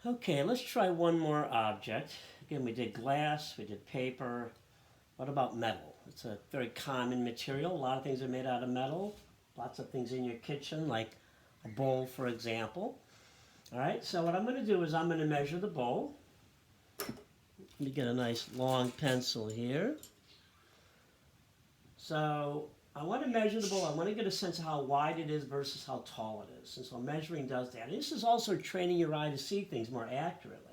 Okay, let's try one more object. Again, we did glass, we did paper. What about metal? It's a very common material. A lot of things are made out of metal. Lots of things in your kitchen, like a bowl, for example. All right, so what I'm going to do is I'm going to measure the bowl. Let me get a nice long pencil here. So I want to measure the bowl. I want to get a sense of how wide it is versus how tall it is. And so measuring does that. And this is also training your eye to see things more accurately.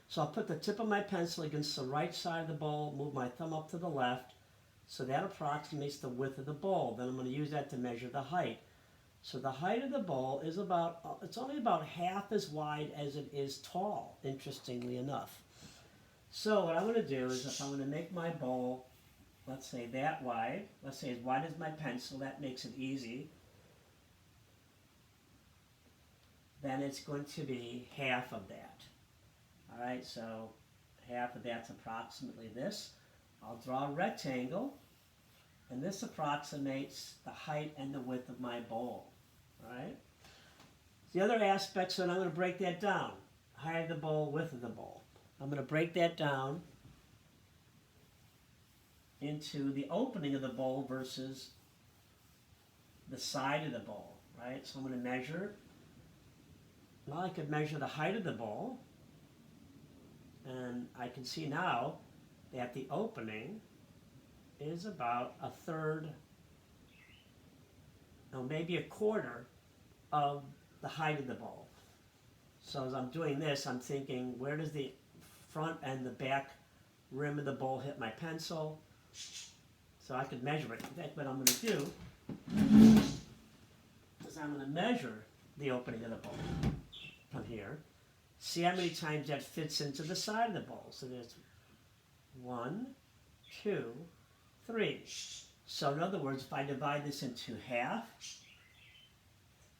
So I'll put the tip of my pencil against the right side of the bowl, move my thumb up to the left. So that approximates the width of the bowl. Then I'm going to use that to measure the height. So the height of the bowl is it's only about half as wide as it is tall, interestingly enough. So what I'm going to do is if I'm going to make my bowl, let's say that wide, let's say as wide as my pencil, that makes it easy, then it's going to be half of that. All right, so half of that's approximately this. I'll draw a rectangle, and this approximates the height and the width of my bowl. All right. The other aspects, and I'm going to break that down. Height of the bowl, width of the bowl. I'm going to break that down into the opening of the bowl versus the side of the bowl, right? So I'm going to measure. Now I could measure the height of the bowl, and I can see now that the opening is about a third, no, maybe a quarter of the height of the bowl. So as I'm doing this, I'm thinking, where does the front and the back rim of the bowl hit my pencil? So I could measure it. In fact, what I'm going to do is I'm going to measure the opening of the bowl from here. See how many times that fits into the side of the bowl. So there's 1, 2, 3. So in other words, if I divide this into half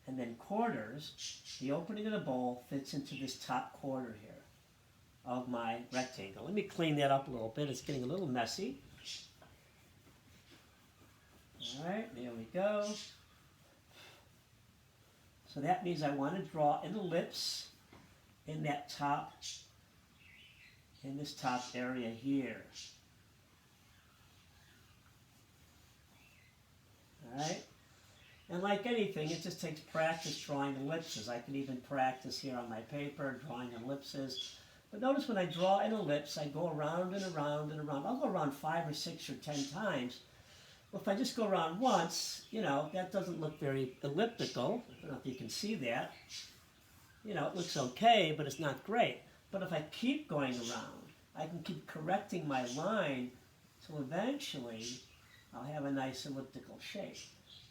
and then quarters, the opening of the bowl fits into this top quarter here of my rectangle. Let me clean that up a little bit. It's getting a little messy. All right, there we go. So that means I want to draw an ellipse in that top, in this top area here. All right? And like anything, it just takes practice drawing ellipses. I can even practice here on my paper, drawing ellipses. But notice when I draw an ellipse, I go around and around and around. I'll go around 5 or 6 or 10 times. Well, if I just go around once, that doesn't look very elliptical. I don't know if you can see that. It looks okay, but it's not great. But if I keep going around, I can keep correcting my line, so eventually I'll have a nice elliptical shape.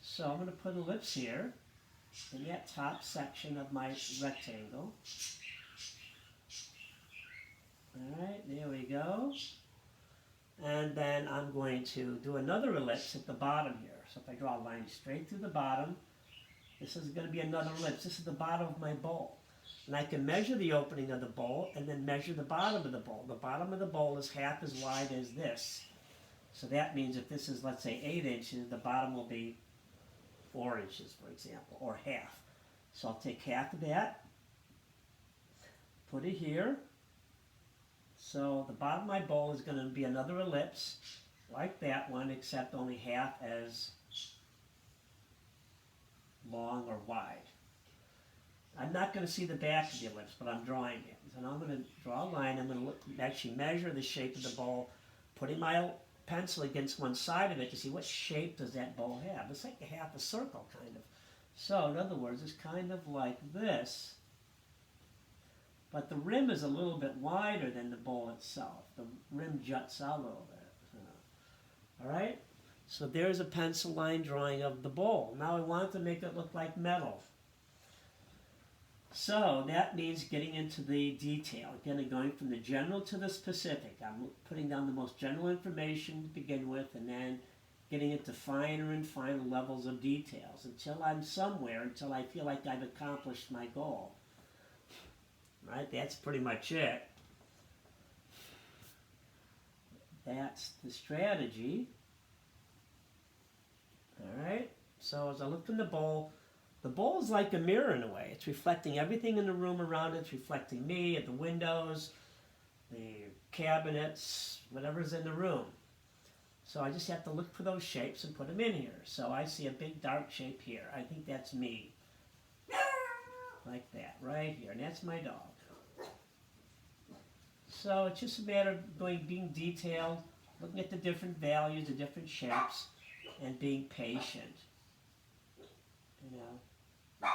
So I'm going to put an ellipse here in that top section of my rectangle. All right, there we go. And then I'm going to do another ellipse at the bottom here. So if I draw a line straight through the bottom, this is going to be another ellipse. This is the bottom of my bowl. And I can measure the opening of the bowl and then measure the bottom of the bowl. The bottom of the bowl is half as wide as this. So that means if this is, let's say, 8 inches, the bottom will be 4 inches, for example, or half. So I'll take half of that, put it here. So the bottom of my bowl is going to be another ellipse, like that one, except only half as long or wide. I'm not going to see the back of the ellipse, but I'm drawing it. So now I'm going to draw a line. I'm going to actually measure the shape of the bowl, putting my pencil against one side of it to see what shape does that bowl have. It's like a half a circle, kind of. So in other words, it's kind of like this. But the rim is a little bit wider than the bowl itself. The rim juts out a little bit. All right? So there's a pencil line drawing of the bowl. Now I want to make it look like metal. So that means getting into the detail. Again, going from the general to the specific. I'm putting down the most general information to begin with, and then getting into finer and finer levels of details until I'm somewhere, until I feel like I've accomplished my goal. Right? That's pretty much it. That's the strategy. All right? So as I look in the bowl, The bowl is like a mirror in a way. It's reflecting everything in the room around it. It's reflecting me at the windows, the cabinets, whatever's in the room. So I just have to look for those shapes and put them in here. So I see a big dark shape here. I think that's me. Like that, right here. And that's my dog. So it's just a matter of being detailed, looking at the different values, the different shapes, and being patient. You know,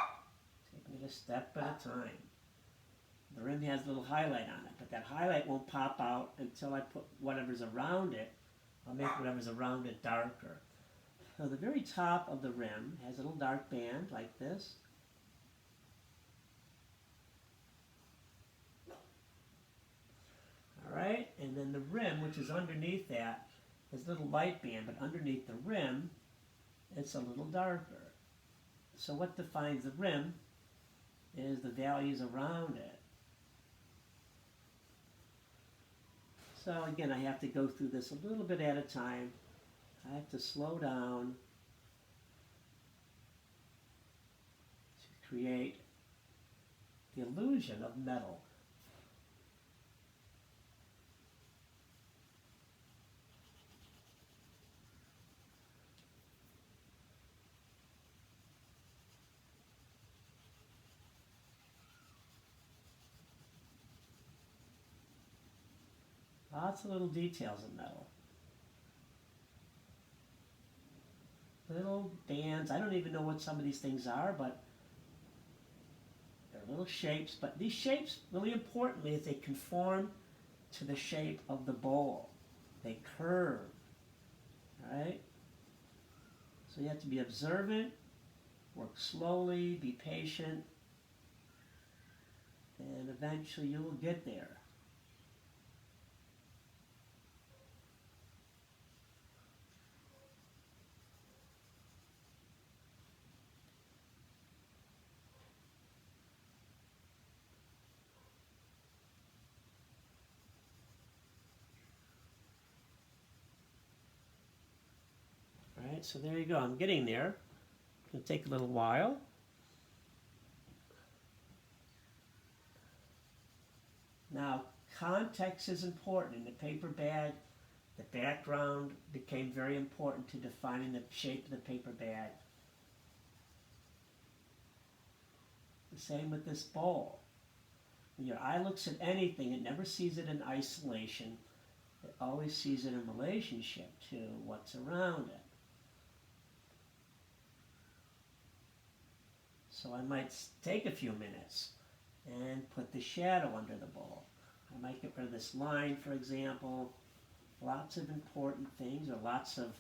taking it a step at a time. The rim has a little highlight on it, but that highlight won't pop out until I put whatever's around it. I'll make whatever's around it darker. So the very top of the rim has a little dark band like this. Alright, and then the rim, which is underneath that, is a little light band, but underneath the rim, it's a little darker. So what defines the rim is the values around it. So again, I have to go through this a little bit at a time. I have to slow down to create the illusion of metal. Lots of little details in metal. Little bands. I don't even know what some of these things are, but they're little shapes. But these shapes, really importantly, is they conform to the shape of the bowl. They curve. Right? So you have to be observant, work slowly, be patient, and eventually you will get there. Alright, so there you go. I'm getting there. It's going to take a little while. Now, context is important. In the paper bag, the background became very important to defining the shape of the paper bag. The same with this bowl. When your eye looks at anything, it never sees it in isolation. It always sees it in relationship to what's around it. So I might take a few minutes and put the shadow under the bowl. I might get rid of this line, for example. Lots of important things, or lots of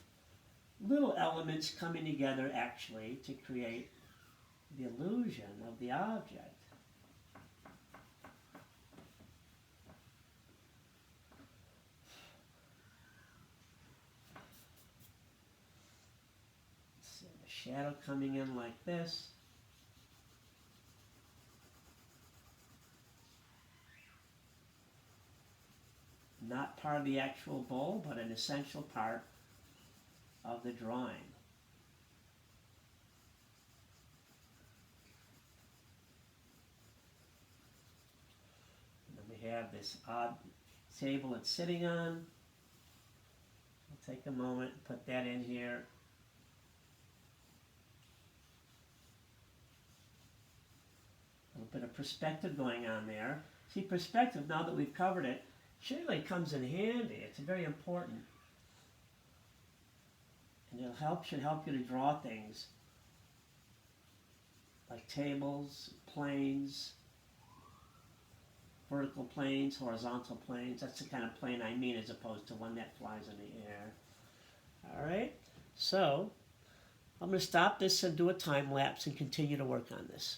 little elements coming together actually to create the illusion of the object. So the shadow coming in like this. Not part of the actual bowl, but an essential part of the drawing. And then we have this odd table it's sitting on. I'll take a moment and put that in here. A little bit of perspective going on there. See, perspective, now that we've covered it, surely comes in handy. It's very important. And should help you to draw things like tables, planes, vertical planes, horizontal planes. That's the kind of plane I mean, as opposed to one that flies in the air. Alright, so I'm going to stop this and do a time lapse and continue to work on this.